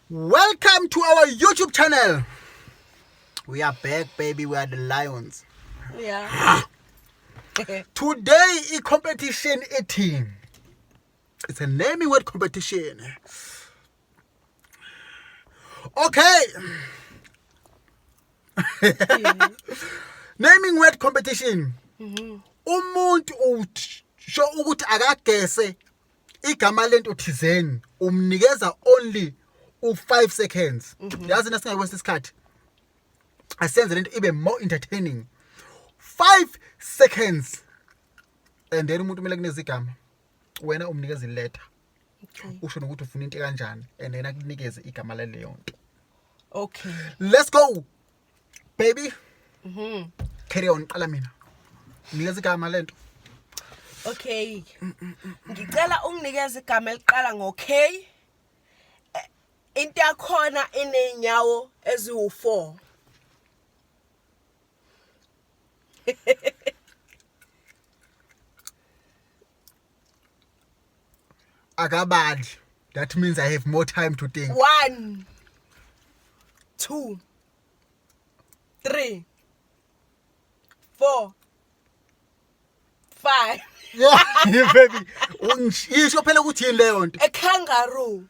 Welcome to our YouTube channel. We are back, baby. We are the Lions. Yeah. Today, a competition 18. It's a naming word competition. Okay. Naming word competition. Umuntu usho ukuthi akagese igama lento thizeni umnikeza only u5 seconds. Yazi nasingayikwenza isikhathi. Asenze lento ibe more entertaining. 5 seconds. And then umuntu kumele kuneze igama. Wena umnikeza iletter. Usho nokuthi ufuna into kanjani and then akunikeze igama laleyo nto. Okay. Let's go. Baby. Carry on qala mina. Nikeza igama lento. Okay. Ngicela unginikeze igama eliqala ngo-K. Into yakhona inenyawo eziwu4. Akabali. That means I have more time to think. 1 2 3 4 5. Yeah, baby. Yisho phela ukuthi yini leyo nto. A kangaroo.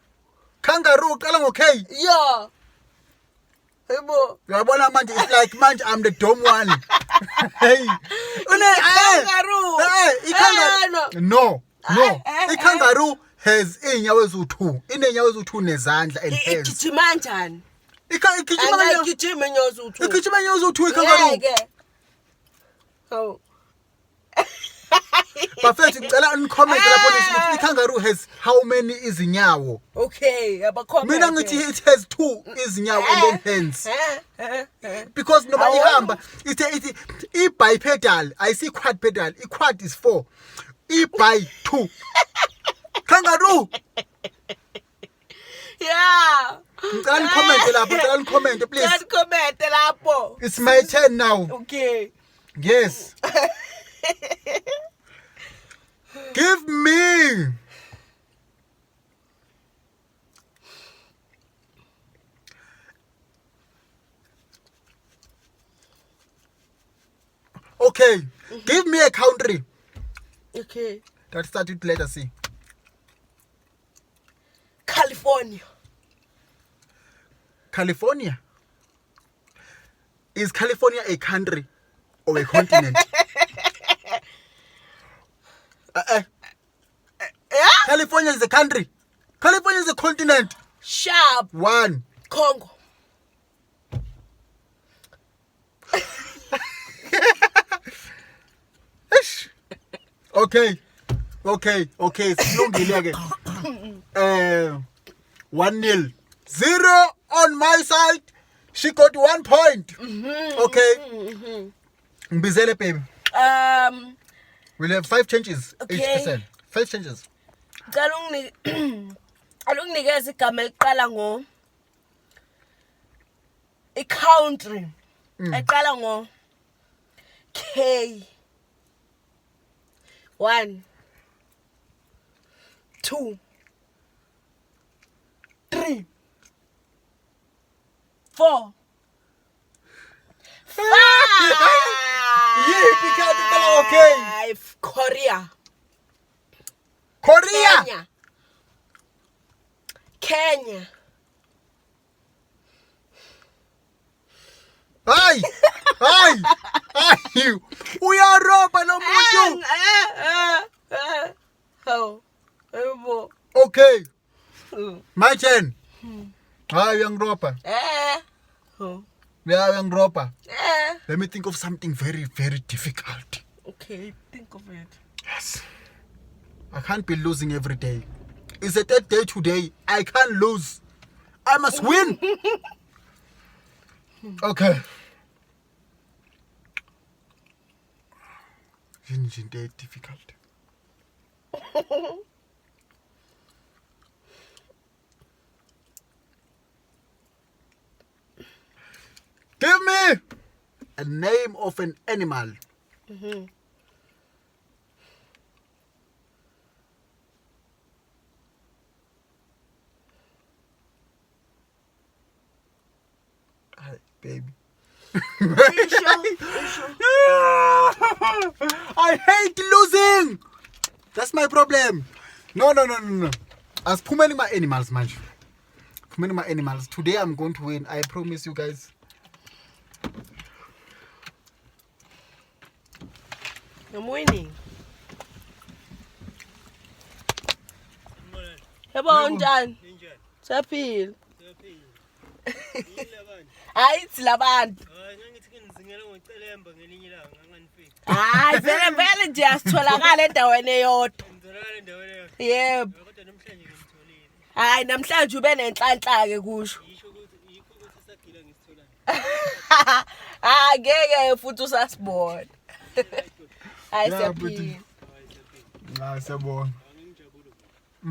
Kangaroo qala ngo-K. Yeah. Yebo. Uyabona manje it's like manje I'm the dumb one. Hey. Kangaroo. Kangaroo. No. Kangaroo has inyawo eziwu2. Inenyawo eziwu2 nezandla and hands. Igijima kanjani? Igijima Igijima inyawo eziwu2. Igijima inyawo eziwu2 ikangaroo. Oh. Bafethu ngicela uncomment lapho ukuthi ikangaroo has how many izinyawo? Okay, abacomment. Mina ngithi it has 2 izinyawo and then hands. Because noma ihamba ithi i-bipedal ayisi quadpedal. I-quad is 4. I-bi 2. Kangaroo. Yeah. Ngicela uncomment lapho, ngicela uncomment please. Ngicela uncomment lapho. It's my turn now. Okay. Yes. Give me okay. Give me a country Okay. that starts with letter C. California. California. Is California a country or a continent? Yeah? California is a country. California is a continent. Sharp. 1. Congo. Okay. Silungile ke. 1-0. 0 on my side. She got 1 point. Okay. Mbizele baby. We'll have 5 changes each Okay. person. 5 changes. Ngicela unginikeze igama eliqala ngo country. Eqala ngo K. 1 2 3 4 5. Yippee, country, okay. Korea. Korea. Kenya. Hayi. Uyaroba lo muntu. Oh. Yebo. Okay. My turn. Hayi uyangiroba. Oh. Yeah, uyangiroba. Let me think of something very, very difficult. Okay, think of it. Yes. I can't be losing every day. It's the 3rd day today. I can't lose. I must win. Okay. It's difficult. Give me a name of an animal. baby. Are you sure? Are you sure? I hate losing. That's my problem. No. Asiphumeni my animals manje. Phumeni my animals. Today I'm going to win. I promise you guys. I'm winning. Yebo njani? Saphila. Hayi silabantu. Hayi vele nje asitholakala endaweni eyodwa. Yebo. Hayi namhlanje ube nenhlanhla ke kusho. Ngeke futhi usasibona. Hayi siyaphila. Hayi siyabonga.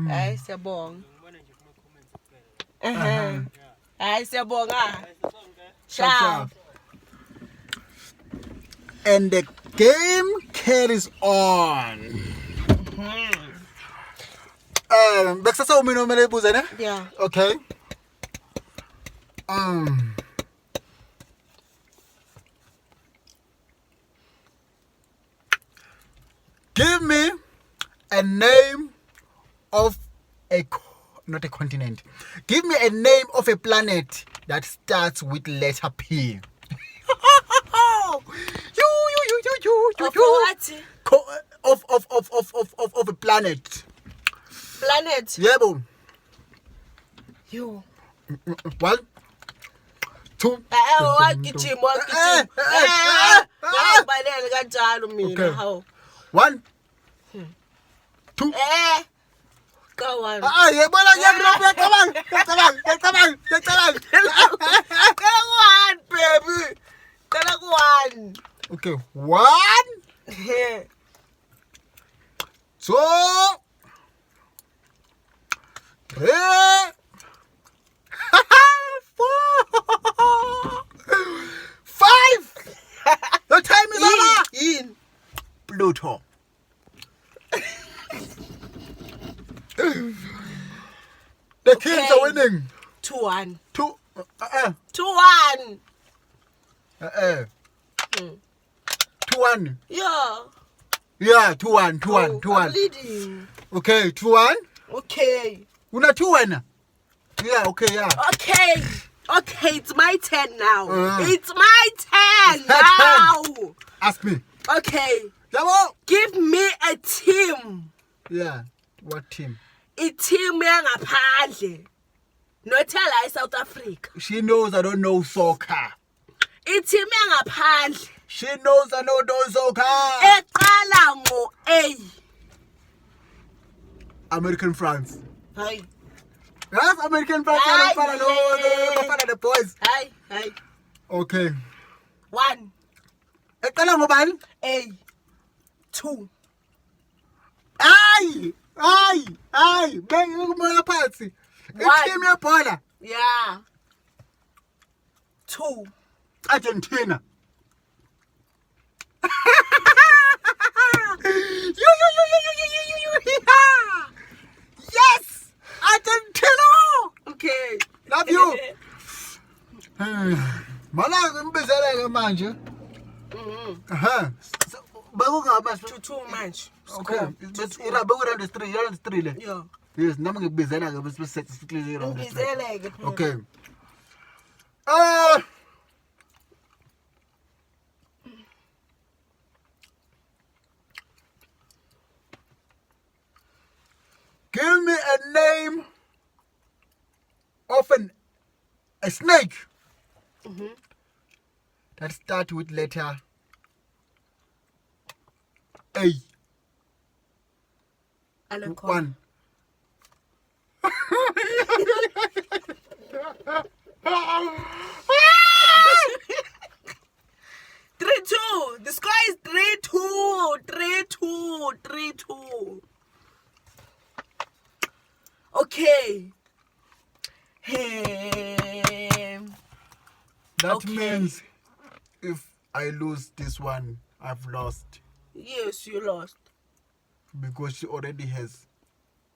Hayi siyabonga. Hayi siyabonga. Ciao. And the game carries on. Bekusasa umina omele ibuze ne? Yeah. Okay. Give me a name of not a continent. Give me a name of a planet that starts with letter P. Of a planet. Planet. Yebo. You. 1, 2. Wagijima. Balele kanjalo mina hawo. 1, 2. Go on. Yebona ngiyacabanga. One, baby. One. Okay, 1, 2, 3, 4, 5. The time is over. In. Pluto. The kids are winning. 2-1. 2-1. 2-1. Yeah, 2-1. I'm leading. Okay, 2-1. Okay. Una 2-1. Yeah, okay, yeah. Okay, it's my turn now. It's my turn It's her now. turn. Ask me. Okay. Yabo. Give me a team. Yeah. What team? A team yangaphandle. Not tell South Africa. She knows I don't know soccer. A team yangaphandle. She knows I don't know soccer. Eqala ngo A. American France. Hi. Yes, American France. The boys. Hi. Okay. 1. Eqala ngobani? A. 2. Hayi. Bengikumoya phansi. Team yebhola. Yeah. 2. Argentina. Yes! Argentina! Okay. Love you. Malanga ngibizele manje. Bekungaba 2 manje. Okay. Bekuranda 3 le. Yeah. Yes, nami ngibizela ke bese siklile round 3. Ngibizele ke. Okay. Give me a name of a snake that starts with letter A. Anaconda. 3-2. The score is 3-2. 3-2. Okay. That means if I lose this one, I've lost. Yes, you lost. Because she already has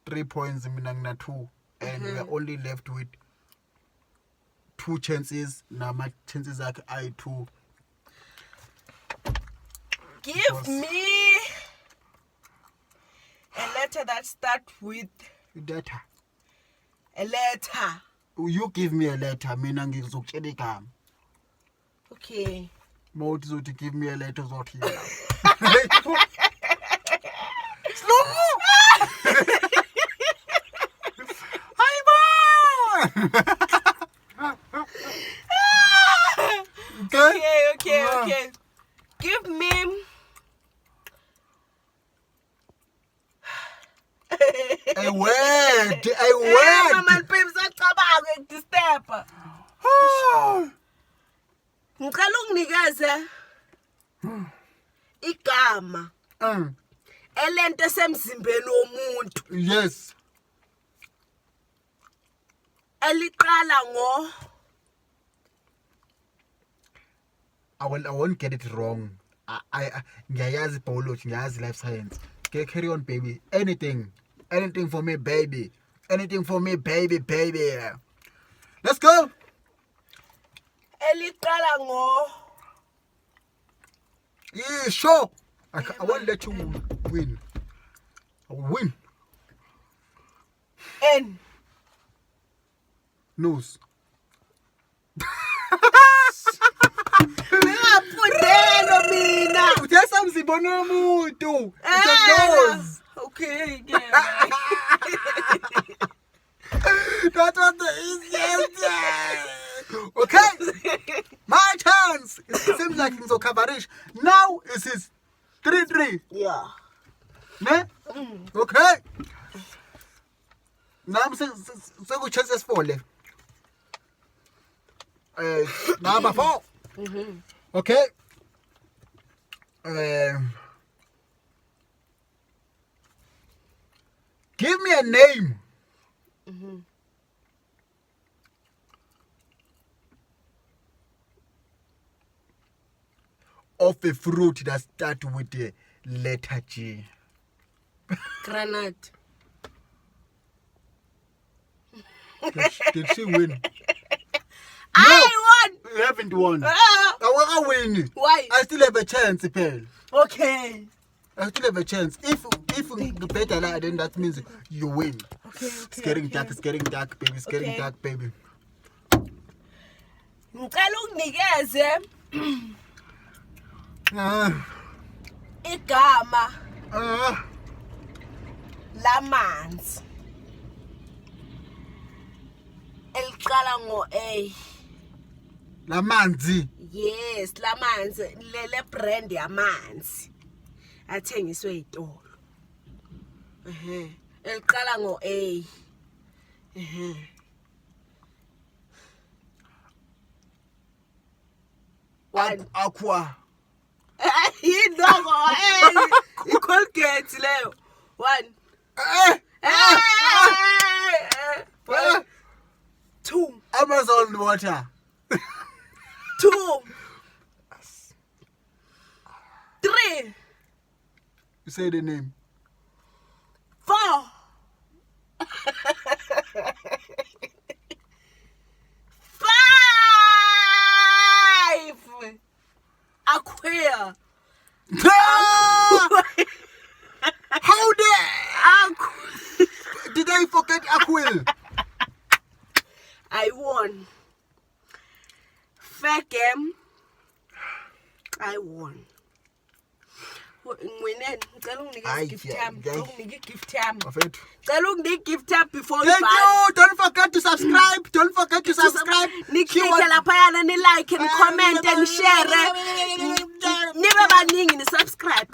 3 points, Minangna 2, and we are only left with 2 chances. Nama chances akhe ayi-2. Give me a letter that starts with Letter. a letter. You give me a letter. Mina ngizokutshela igama. Okay. Mawuthi uzothi give me a letter uzothi. Okay. Give me A word. Mama babes acabanga ukudisturba. Ngicela unginikeze igama elento esemzimbeni womuntu Yes. eliqala ngo I won't get it wrong. I ngiyayazi biology, ngiyazi life science. Okay, carry on, baby. Anything for me, baby. Anything for me, baby. Let's go. eliqala ngo Yeah, sure. I won't let you win. I will win. N. Nose. Ngaphuthelo mina. Uthetha mzibona womuntu. It's a nose. Okay, That was the easiest. Okay. My chance. It seems like it's okay. Now it is 3-3. Yeah. Ne? Okay. Now I'm saying chances 4 left. Number 4. Okay. Give me a name. Of a fruit that starts with the letter G. Granite. Did she win? I won. You haven't won. Ah, I win. why? I still have a chance, Pearl. Okay. I still have a chance. If the better lie, then that means you win. Okay. It's getting dark, baby. It's getting Okay. dark, baby. Ngicela unginikeze igama lamanzi eliqala ngo A. Lamanzi. Yes, lamanzi le brand yamanzi athengiswe ezitolo. Eliqala ngo A. One. Aqua. Yindogo iColgate leyo. One. One. 2. Amazon water. 2. 3. You say the name. 4. 5. Aquia. How did I forget Aquil? I won. Fair game. I won. Ngwinene, ngicela unginike gift yami. Ngicela unginike gift yami. Ngicela unginike gift yami before you Thank you. Don't forget to subscribe. Niklikhe laphayana ni like and comment and share. Nibe baningi ni subscribe.